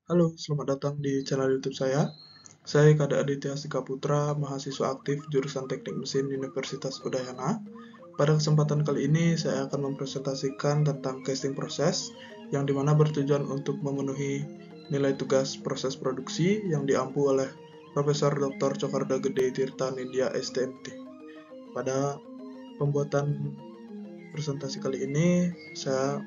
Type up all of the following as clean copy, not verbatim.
Halo, selamat datang di channel YouTube saya. Saya Kade Aditya Sika Putra, mahasiswa aktif jurusan Teknik Mesin Universitas Udayana. Pada kesempatan kali ini, saya akan mempresentasikan tentang casting proses, yang dimana bertujuan untuk memenuhi nilai tugas proses produksi yang diampu oleh Profesor Dr. Cokarda Gede Tirta Nindya STMT. Pada pembuatan presentasi kali ini, saya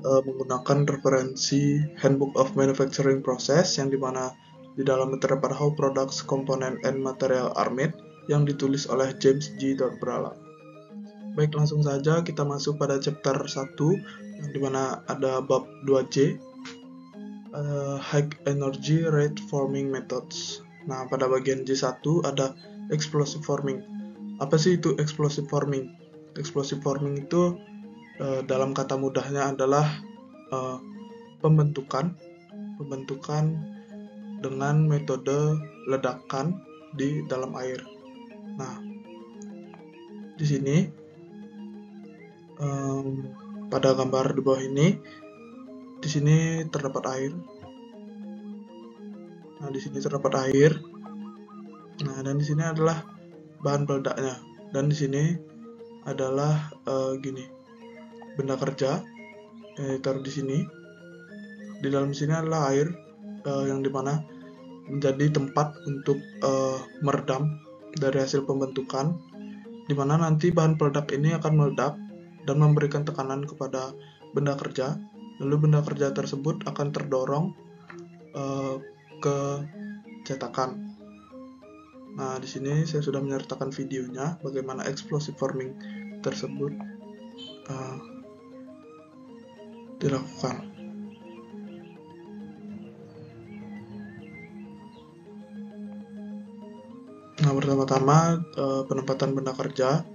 menggunakan referensi Handbook of Manufacturing Process yang dimana di dalam terdapat How Products, Component, and Material are Made yang ditulis oleh James G. Dorbrala. Baik, langsung saja kita masuk pada chapter 1 yang dimana ada bab 2C, High Energy Rate Forming Methods. Nah, pada bagian J1 ada Explosive Forming. Apa sih itu Explosive Forming? Explosive Forming itu dalam kata mudahnya adalah pembentukan dengan metode ledakan di dalam air. Nah, di sini pada gambar di bawah ini, di sini terdapat air. Nah, di sini terdapat air. Nah, dan di sini adalah bahan peledaknya. Dan di sini adalah benda kerja yang ditaruh di sini. Di dalam sini adalah air yang dimana menjadi tempat untuk meredam dari hasil pembentukan, dimana nanti bahan peledak ini akan meledak dan memberikan tekanan kepada benda kerja, lalu benda kerja tersebut akan terdorong ke cetakan. Nah, di sini saya sudah menyertakan videonya bagaimana explosive forming tersebut dilakukan. Nah, pertama-tama penempatan benda kerja.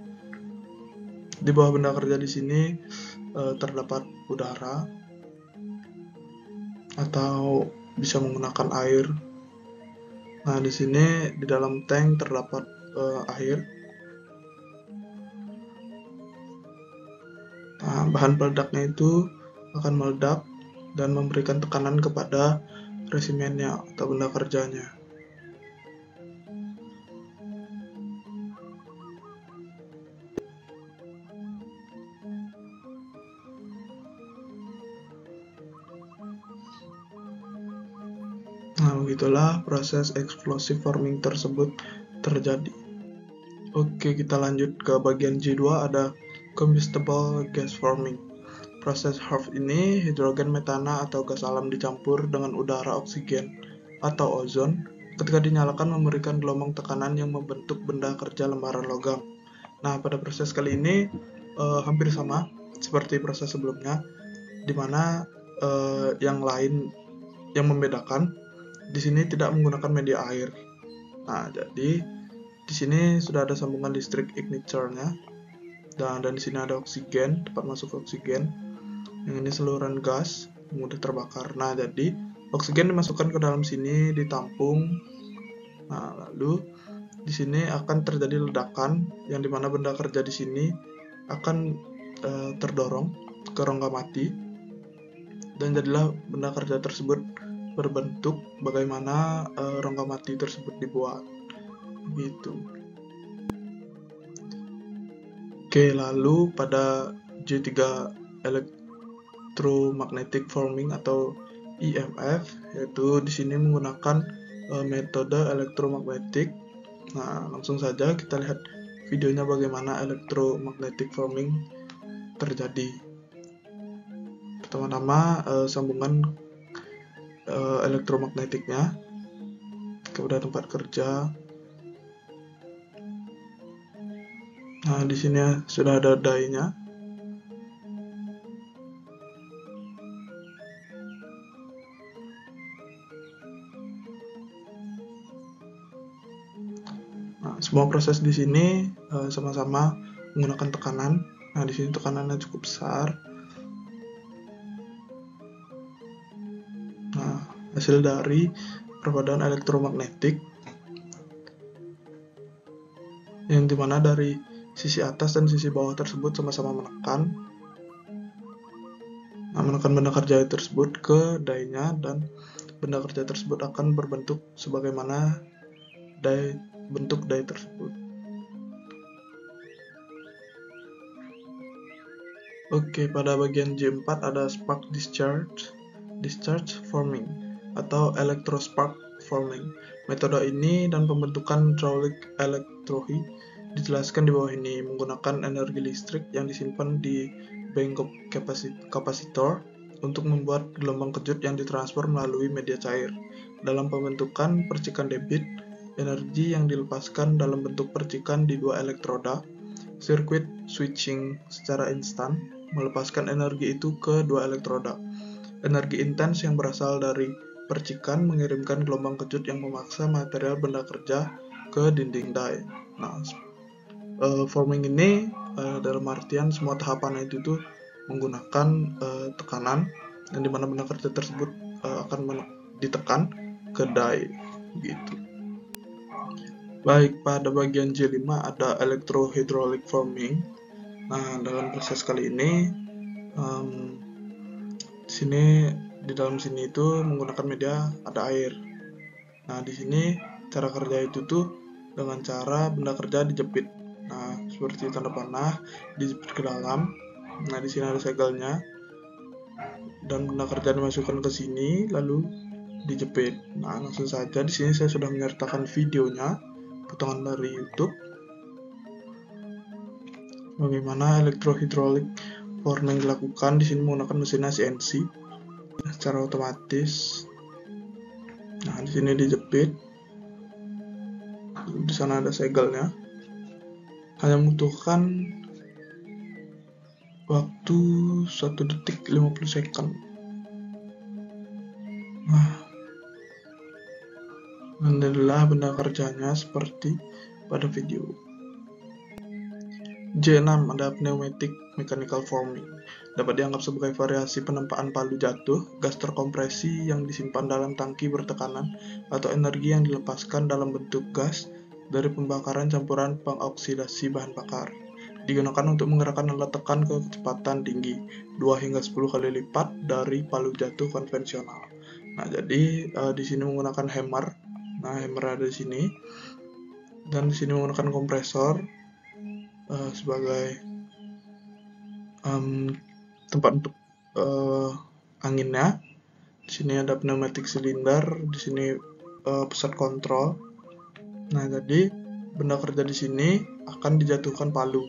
Di bawah benda kerja di sini terdapat udara atau bisa menggunakan air. Nah, di sini di dalam tank terdapat air. Nah, bahan peledaknya itu akan meledak dan memberikan tekanan kepada resimennya atau benda kerjanya. Nah, begitulah proses explosive forming tersebut terjadi. Oke, kita lanjut ke bagian J2, ada combustible gas forming. Proses HARF ini, hidrogen metana atau gas alam dicampur dengan udara oksigen atau ozon ketika dinyalakan memberikan gelombang tekanan yang membentuk benda kerja lembaran logam. Nah, pada proses kali ini hampir sama seperti proses sebelumnya, di mana yang lain yang membedakan di sini tidak menggunakan media air. Nah, jadi di sini sudah ada sambungan listrik ignitornya, dan di sini ada oksigen, tempat masuk oksigen. Yang ini saluran gas mudah terbakar. Nah, jadi oksigen dimasukkan ke dalam sini, ditampung. Nah, lalu di sini akan terjadi ledakan yang dimana benda kerja di sini akan terdorong ke rongga mati, dan jadilah benda kerja tersebut berbentuk bagaimana rongga mati tersebut dibuat. Gitu. Oke, lalu pada J3 electromagnetic forming atau EMF, yaitu di sini menggunakan metode elektromagnetik. Nah, langsung saja kita lihat videonya bagaimana electromagnetic forming terjadi. Pertama-tama sambungan elektromagnetiknya kepada tempat kerja. Nah, di sini sudah ada die-nya. Nah, semua proses di sini sama-sama menggunakan tekanan. Nah, di sini tekanannya cukup besar. Nah, hasil dari perbedaan elektromagnetik yang dimana dari sisi atas dan sisi bawah tersebut sama-sama menekan. Nah, menekan benda kerja tersebut ke die-nya, dan benda kerja tersebut akan berbentuk sebagaimana bentuk die tersebut. Oke, pada bagian J4 ada spark discharge forming atau electrospark forming. Metode ini dan pembentukan hydraulic electrohi dijelaskan di bawah ini menggunakan energi listrik yang disimpan di bank kapasitor untuk membuat gelombang kejut yang ditransfer melalui media cair. Dalam pembentukan percikan debit, energi yang dilepaskan dalam bentuk percikan di dua elektroda, sirkuit switching secara instan melepaskan energi itu ke dua elektroda. Energi intens yang berasal dari percikan mengirimkan gelombang kejut yang memaksa material benda kerja ke dinding die. Nah, forming ini dalam artian semua tahapan itu tuh menggunakan tekanan yang dimana benda kerja tersebut akan ditekan ke die gitu. Baik, pada bagian J5 ada electrohydraulic forming. Nah, dalam proses kali ini di dalam sini itu menggunakan media ada air. Nah, di sini cara kerja itu tuh dengan cara benda kerja dijepit. Nah, seperti tanda panah dijepit ke dalam. Nah, di sini ada segelnya dan benda kerja dimasukkan ke sini lalu dijepit. Nah, langsung saja di sini saya sudah menyertakan videonya, potongan dari YouTube. Bagaimana electrohydraulic forming dilakukan di sini menggunakan mesin CNC secara otomatis. Nah, di sini dijepit. Di sana ada segelnya. Hanya membutuhkan waktu 1 detik 50 second. Nah, inilah benda kerjanya seperti pada video. J6 ada pneumatic mechanical forming. Dapat dianggap sebagai variasi penempaan palu jatuh, gas terkompresi yang disimpan dalam tangki bertekanan, atau energi yang dilepaskan dalam bentuk gas dari pembakaran campuran pengoksidasi bahan bakar. Digunakan untuk menggerakkan alat tekan ke kecepatan tinggi, 2 hingga 10 kali lipat dari palu jatuh konvensional. Nah, jadi di sini menggunakan hammer. Nah, hammer ada di sini. Dan di sini menggunakan kompresor sebagai tempat untuk anginnya. Di sini ada pneumatic cylinder, di sini pusat kontrol. Nah, jadi benda kerja di sini akan dijatuhkan palu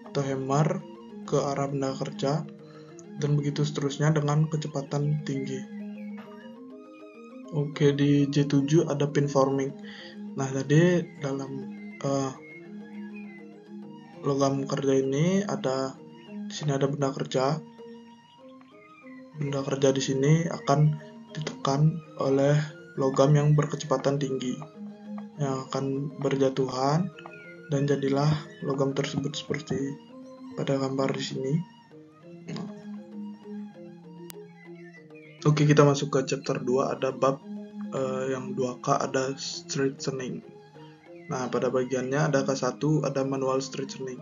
atau hammer ke arah benda kerja dan begitu seterusnya dengan kecepatan tinggi. Oke, di J7 ada pin forming. Nah, jadi dalam logam kerja ini di sini ada benda kerja. Benda kerja di sini akan ditekan oleh logam yang berkecepatan tinggi yang akan berjatuhan dan jadilah logam tersebut seperti pada gambar di sini. Oke, kita masuk ke chapter 2, ada bab yang 2K, ada straightening. Nah, pada bagiannya ada K1, ada manual straightening.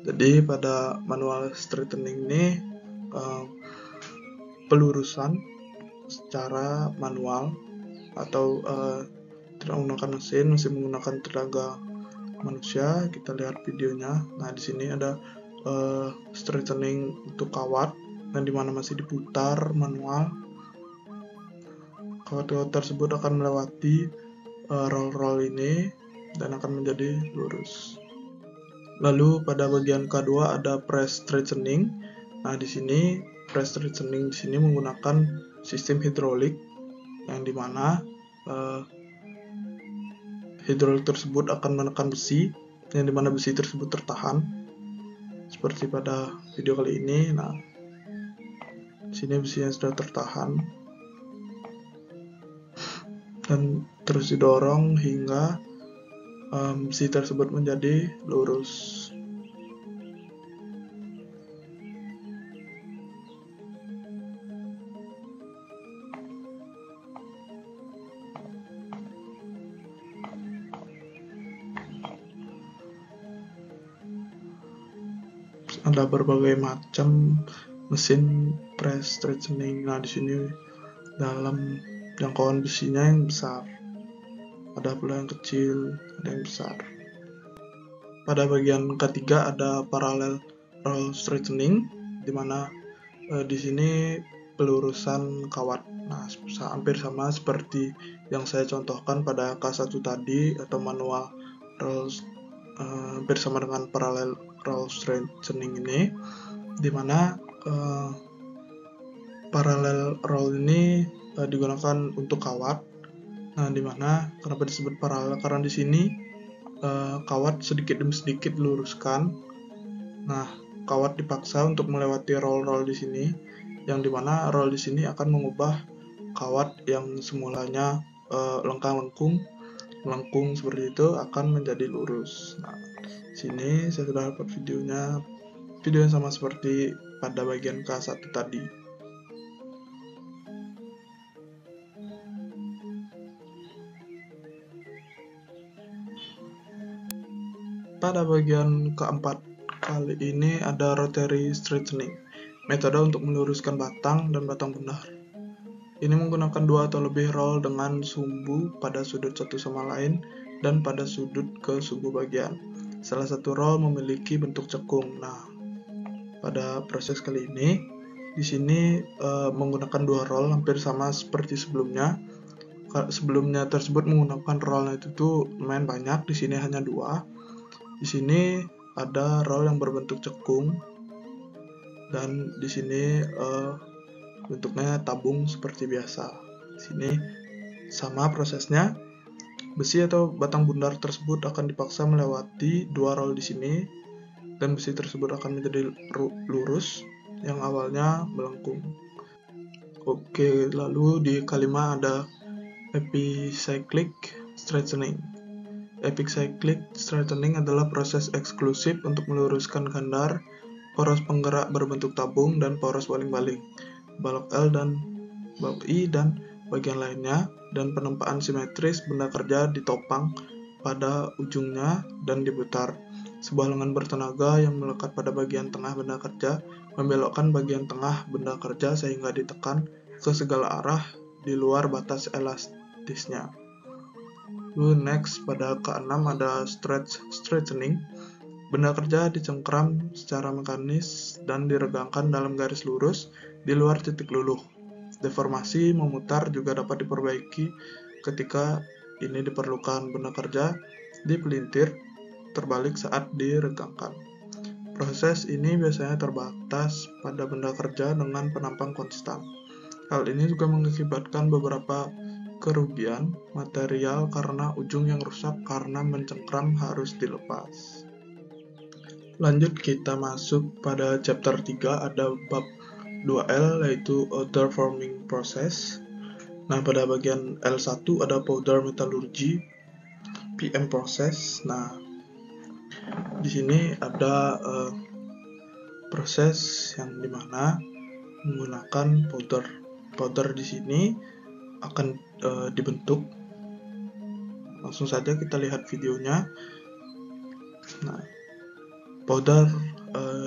Jadi pada manual straightening ini pelurusan secara manual atau tidak menggunakan mesin menggunakan tenaga manusia. Kita lihat videonya. Nah, di sini ada straightening untuk kawat dan dimana masih diputar manual. Kawat-kawat tersebut akan melewati roll-roll ini dan akan menjadi lurus. Lalu pada bagian K2 ada press straightening. Nah, di sini press straightening di sini menggunakan sistem hidrolik yang dimana hidrolik tersebut akan menekan besi yang dimana besi tersebut tertahan seperti pada video kali ini. Nah, di sini besinya sudah tertahan dan terus didorong hingga besi tersebut menjadi lurus. Ada berbagai macam mesin press straightening. Nah, di sini dalam jangkauan besinya yang besar. Ada pula yang kecil, ada yang besar. Pada bagian ketiga ada parallel roll straightening, di mana di sini pelurusan kawat. Nah, hampir sama seperti yang saya contohkan pada K1 tadi atau manual roll, hampir sama dengan parallel roll straightening ini, di mana parallel roll ini digunakan untuk kawat. Nah, di mana kenapa disebut paralel? Karena di sini kawat sedikit demi sedikit diluruskan. Nah, kawat dipaksa untuk melewati roll-roll di sini, yang dimana roll di sini akan mengubah kawat yang semulanya melengkung seperti itu akan menjadi lurus. Nah, sini saya sudah dapat videonya, video yang sama seperti pada bagian K1 tadi. Pada bagian keempat kali ini ada rotary straightening, metode untuk meluruskan batang dan batang bundar. Ini menggunakan 2 atau lebih roll dengan sumbu pada sudut satu sama lain dan pada sudut ke sumbu bagian. Salah satu roll memiliki bentuk cekung. Nah, pada proses kali ini di sini menggunakan 2 roll hampir sama seperti sebelumnya. Sebelumnya tersebut menggunakan rollnya itu tuh lumayan banyak, di sini hanya 2. Di sini ada roll yang berbentuk cekung dan di sini bentuknya tabung seperti biasa. Di sini sama prosesnya. Besi atau batang bundar tersebut akan dipaksa melewati 2 roll di sini dan besi tersebut akan menjadi lurus yang awalnya melengkung. Oke, lalu di kelima ada epicyclic straightening. Epicyclic straightening adalah proses eksklusif untuk meluruskan gandar, poros penggerak berbentuk tabung dan poros baling-baling, balok L dan balok I dan bagian lainnya, dan penempaan simetris benda kerja ditopang pada ujungnya dan diputar. Sebuah lengan bertenaga yang melekat pada bagian tengah benda kerja membelokkan bagian tengah benda kerja sehingga ditekan ke segala arah di luar batas elastisnya. Lalu next pada ke-6 ada straightening. Benda kerja dicengkram secara mekanis dan diregangkan dalam garis lurus di luar titik luluh. Deformasi memutar juga dapat diperbaiki ketika ini diperlukan. Benda kerja dipelintir terbalik saat diregangkan. Proses ini biasanya terbatas pada benda kerja dengan penampang konstan. Hal ini juga mengakibatkan beberapa kerugian material karena ujung yang rusak karena mencengkram harus dilepas. Lanjut kita masuk pada chapter 3, ada bab 2L yaitu outer forming process. Nah, pada bagian L1 ada powder metallurgy, PM process. Nah, di sini ada proses yang dimana menggunakan powder di sini akan dibentuk. Langsung saja kita lihat videonya. Nah, powder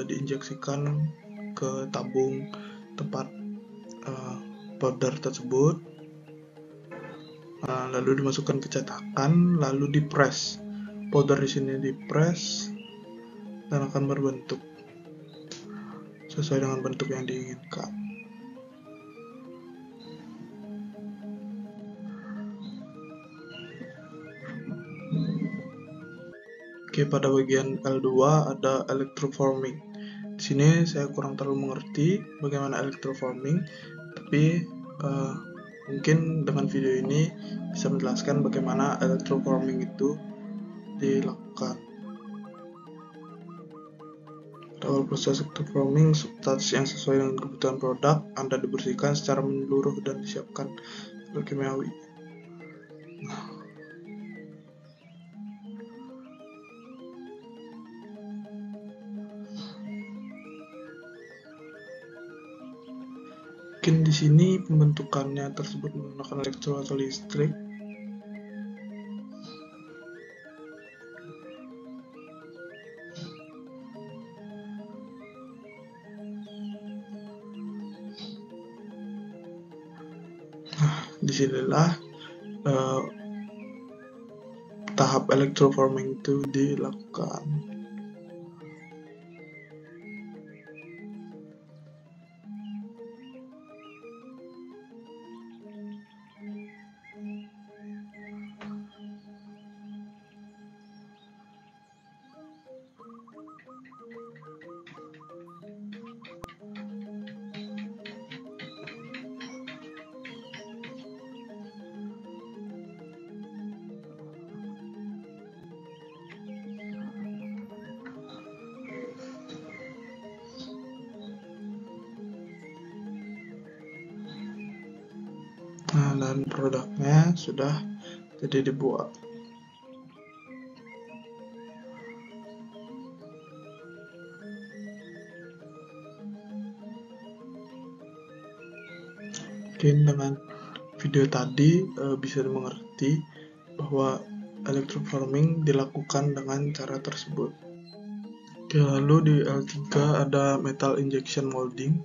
diinjeksikan ke tabung tempat powder tersebut, lalu dimasukkan ke cetakan, lalu dipres. Powder di sini dipres dan akan berbentuk sesuai dengan bentuk yang diinginkan. Oke, pada bagian L2 ada electroforming. Di sini saya kurang terlalu mengerti bagaimana electroforming, tapi mungkin dengan video ini bisa menjelaskan bagaimana electroforming itu dilakukan. Awal proses electroforming, substansi yang sesuai dengan kebutuhan produk Anda dibersihkan secara menyeluruh dan disiapkan kimiawi. Mungkin di sini pembentukannya tersebut menggunakan elektro atau listrik. Disinilah tahap electroforming itu dilakukan. Nah, dan produknya sudah jadi dibuat. Mungkin dengan video tadi bisa dimengerti bahwa electroforming dilakukan dengan cara tersebut. Oke, lalu di L3 ada metal injection molding.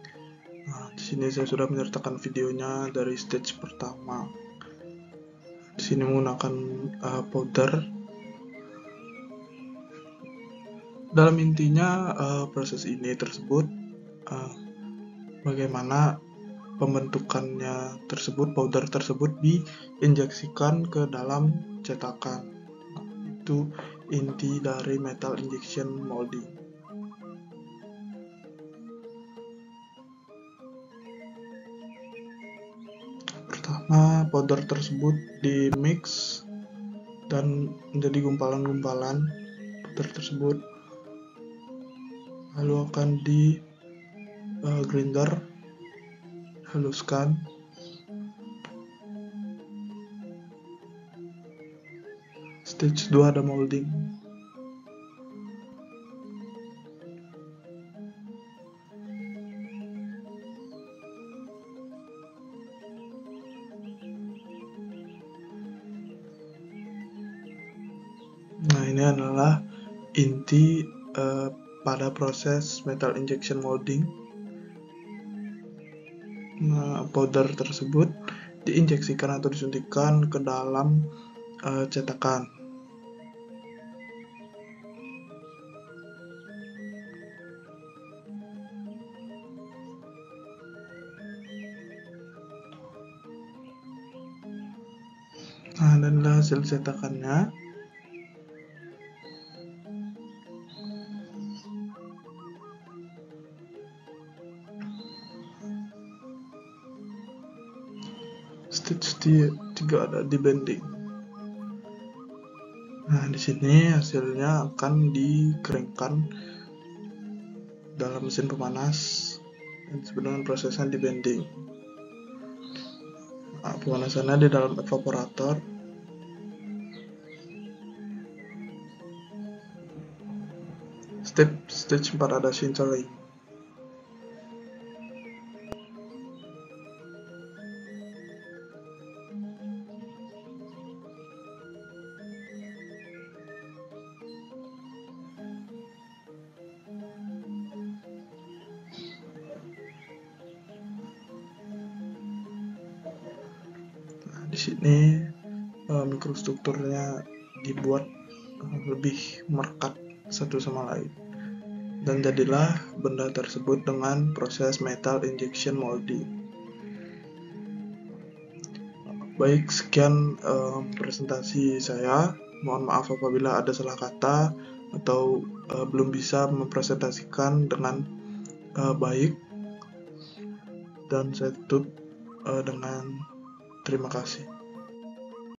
Nah, di sini saya sudah menyertakan videonya dari stage pertama. Di sini menggunakan powder. Dalam intinya proses ini tersebut bagaimana pembentukannya tersebut, powder tersebut diinjeksikan ke dalam cetakan. Nah, itu inti dari metal injection molding. Pertama, powder tersebut dimix dan menjadi gumpalan-gumpalan powder tersebut, lalu akan di grinder, haluskan. Stage 2 ada molding. Nah, ini adalah inti pada proses metal injection molding. Nah, powder tersebut diinjeksikan atau disuntikkan ke dalam cetakan. Nah, dan hasil cetakannya. Stage 3 ada debanding. Nah, di sini hasilnya akan dikeringkan dalam mesin pemanas dan disebut dengan prosesnya debanding. Nah, pemanasannya di dalam evaporator. Stage 4 ada sintering. Di sini mikrostrukturnya dibuat lebih merekat satu sama lain, dan jadilah benda tersebut dengan proses metal injection molding. Baik, sekian presentasi saya. Mohon maaf apabila ada salah kata atau belum bisa mempresentasikan dengan baik, dan saya tutup dengan terima kasih.